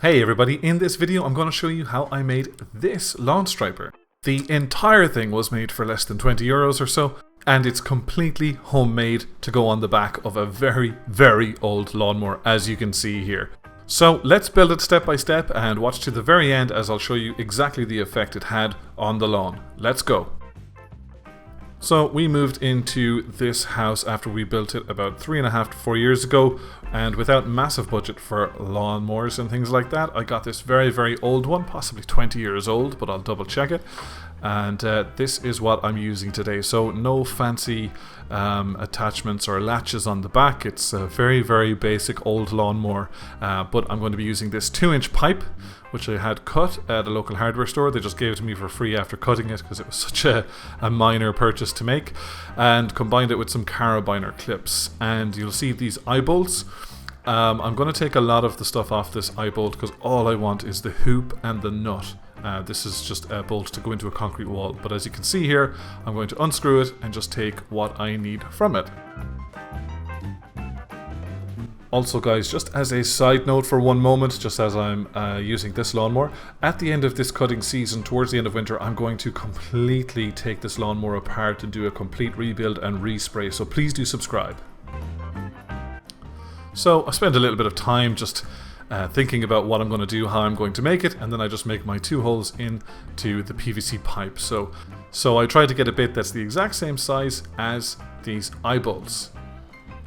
Hey everybody, in this video I'm going to show you how I made this lawn striper. The entire thing was made for less than 20 euros or so, and it's completely homemade to go on the back of a very old lawnmower, as you can see here. So let's build it step by step and watch to the very end as I'll show you exactly the effect it had on the lawn. Let's go. So we moved into this house after we built it about 3.5 to 4 years ago, and without massive budget for lawnmowers and things like that, I got this very old one, possibly 20 years old, but I'll double check it. And this is what I'm using today. So no fancy attachments or latches on the back. It's a very basic old lawnmower, but I'm going to be using this 2-inch pipe, which I had cut at a local hardware store. They just gave it to me for free after cutting it because it was such a minor purchase to make, and combined it with some Caribiner clips. And you'll see these eye bolts. I'm going to take a lot of the stuff off this eye bolt because all I want is the hoop and the nut. This is just a bolt to go into a concrete wall, but as you can see here, I'm going to unscrew it and just take what I need from it. Also guys, just as a side note for one moment, just as I'm using this lawnmower, at the end of this cutting season, towards the end of winter, I'm going to completely take this lawnmower apart and do a complete rebuild and respray, so please do subscribe. So I spent a little bit of time just thinking about what I'm going to do, how I'm going to make it, and then I just make my 2 holes into the PVC pipe. So I try to get a bit that's the exact same size as these eye bolts.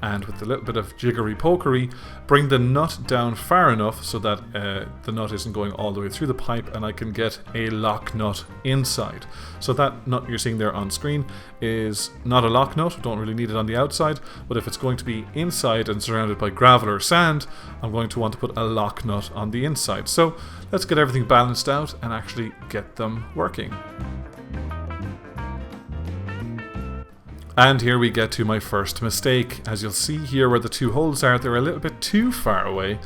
And with a little bit of jiggery-pokery, bring the nut down far enough so that the nut isn't going all the way through the pipe, and I can get a lock nut inside. So that nut you're seeing there on screen is not a lock nut, don't really need it on the outside, but if it's going to be inside and surrounded by gravel or sand, I'm going to want to put a lock nut on the inside. So let's get everything balanced out and actually get them working. And here we get to my first mistake. As you'll see here where the 2 holes are, they're a little bit too far away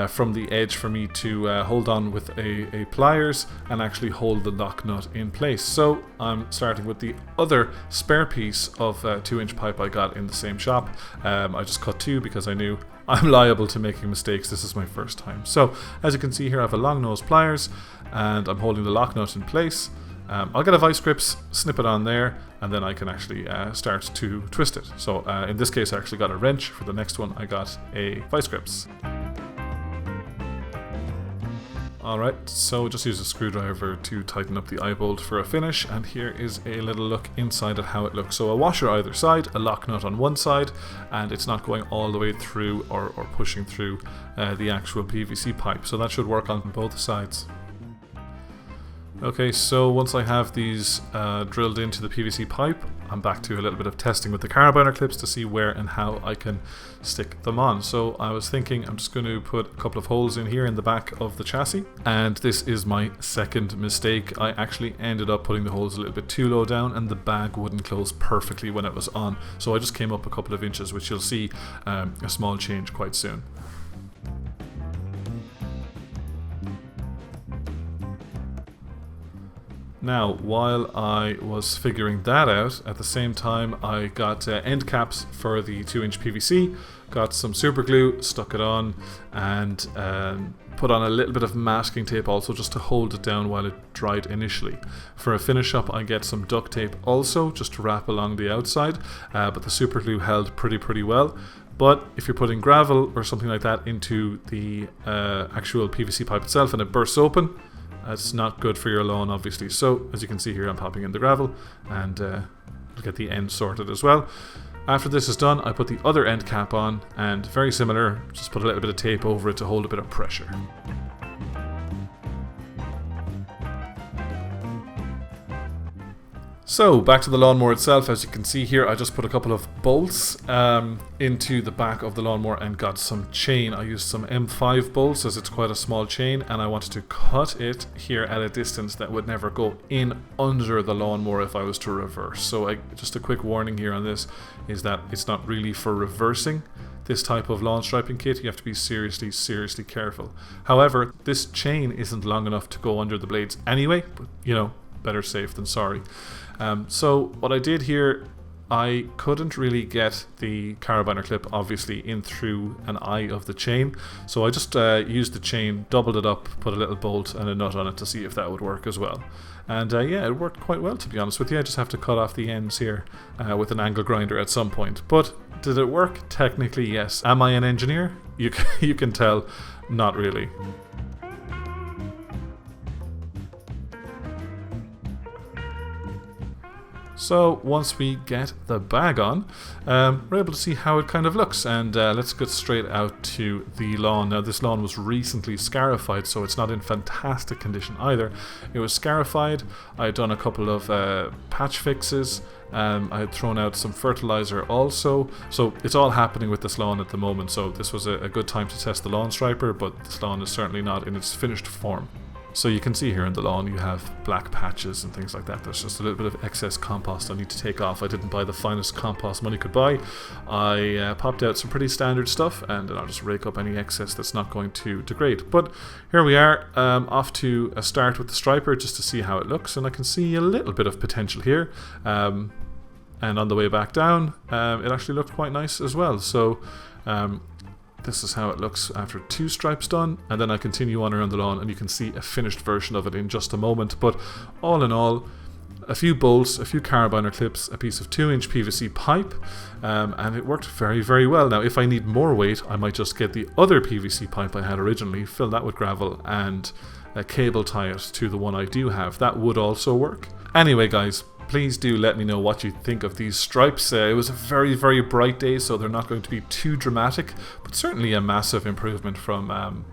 from the edge for me to hold on with a pliers and actually hold the lock nut in place. So I'm starting with the other spare piece of 2-inch pipe I got in the same shop. I just cut 2 because I knew I'm liable to making mistakes. This is my first time. So as you can see here, I have a long nose pliers and I'm holding the lock nut in place. I'll get a vice grips, snip it on there, and then I can actually start to twist it. So in this case I actually got a wrench. For the next one I got a vice grips. Alright, so just use a screwdriver to tighten up the eye bolt for a finish, and here is a little look inside at how it looks. So a washer either side, a lock nut on one side, and it's not going all the way through or pushing through the actual PVC pipe. So that should work on both sides. Okay, so once I have these drilled into the PVC pipe, I'm back to a little bit of testing with the Caribiner clips to see where and how I can stick them on. So I was thinking I'm just going to put a couple of holes in here in the back of the chassis, and this is my second mistake. I actually ended up putting the holes a little bit too low down and the bag wouldn't close perfectly when it was on. So I just came up a couple of inches, which you'll see a small change quite soon. Now, while I was figuring that out, at the same time I got end caps for the 2-inch PVC, got some super glue, stuck it on, and put on a little bit of masking tape also just to hold it down while it dried initially. For a finish up I get some duct tape also just to wrap along the outside, but the super glue held pretty well. But if you're putting gravel or something like that into the actual PVC pipe itself and it bursts open, that's not good for your lawn, obviously. So as you can see here, I'm popping in the gravel and I'll get the end sorted as well. After this is done, I put the other end cap on, and very similar, just put a little bit of tape over it to hold a bit of pressure. So back to the lawnmower itself. As you can see here, I just put a couple of bolts into the back of the lawnmower and got some chain. I used some M5 bolts as it's quite a small chain, and I wanted to cut it here at a distance that would never go in under the lawnmower if I was to reverse. So just a quick warning here on this is that it's not really for reversing this type of lawn striping kit. You have to be seriously careful. However, this chain isn't long enough to go under the blades anyway, but you know, better safe than sorry. So what I did here I couldn't really get the carabiner clip obviously in through an eye of the chain, so I just used the chain, doubled it up, put a little bolt and a nut on it to see if that would work as well. And yeah, it worked quite well, to be honest with you. I just have to cut off the ends here with an angle grinder at some point. But did it work? Technically, yes. Am I an engineer? You can tell, not really. So once we get the bag on, we're able to see how it kind of looks, and let's get straight out to the lawn. Now this lawn was recently scarified, so it's not in fantastic condition either. It was scarified. I had done a couple of patch fixes. I had thrown out some fertilizer also, so it's all happening with this lawn at the moment. So this was a good time to test the lawn striper, but this lawn is certainly not in its finished form. So you can see here in the lawn you have black patches and things like that. There's just a little bit of excess compost I need to take off. I didn't buy the finest compost money could buy. I popped out some pretty standard stuff, and then I'll just rake up any excess that's not going to degrade. But here we are, off to a start with the striper just to see how it looks, and I can see a little bit of potential here. And on the way back down, it actually looked quite nice as well. So this is how it looks after 2 stripes done, and then I continue on around the lawn and you can see a finished version of it in just a moment. But all in all, a few bolts, a few carabiner clips, a piece of 2-inch PVC pipe, and it worked very, very well. Now if I need more weight, I might just get the other PVC pipe I had originally, fill that with gravel and cable tie it to the one I do have. That would also work. Anyway guys, please do let me know what you think of these stripes. It was a very, very bright day, so they're not going to be too dramatic, but certainly a massive improvement from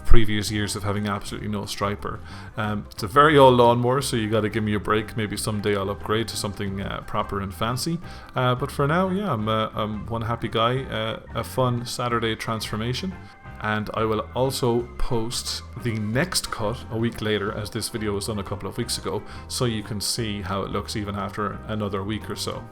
previous years of having absolutely no striper. It's a very old lawnmower, so you got to give me a break. Maybe someday I'll upgrade to something proper and fancy. But for now, yeah, I'm one happy guy. A fun Saturday transformation. And I will also post the next cut a week later, as this video was done a couple of weeks ago, so you can see how it looks even after another week or so.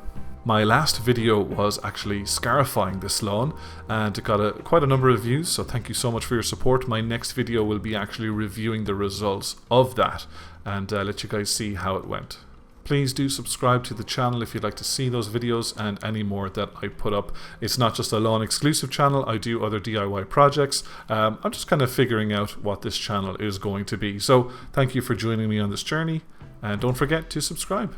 My last video was actually scarifying this lawn, and it got quite a number of views, so thank you so much for your support. My next video will be actually reviewing the results of that and let you guys see how it went. Please do subscribe to the channel if you'd like to see those videos and any more that I put up. It's not just a lawn exclusive channel, I do other DIY projects. I'm just kind of figuring out what this channel is going to be. So thank you for joining me on this journey, and don't forget to subscribe.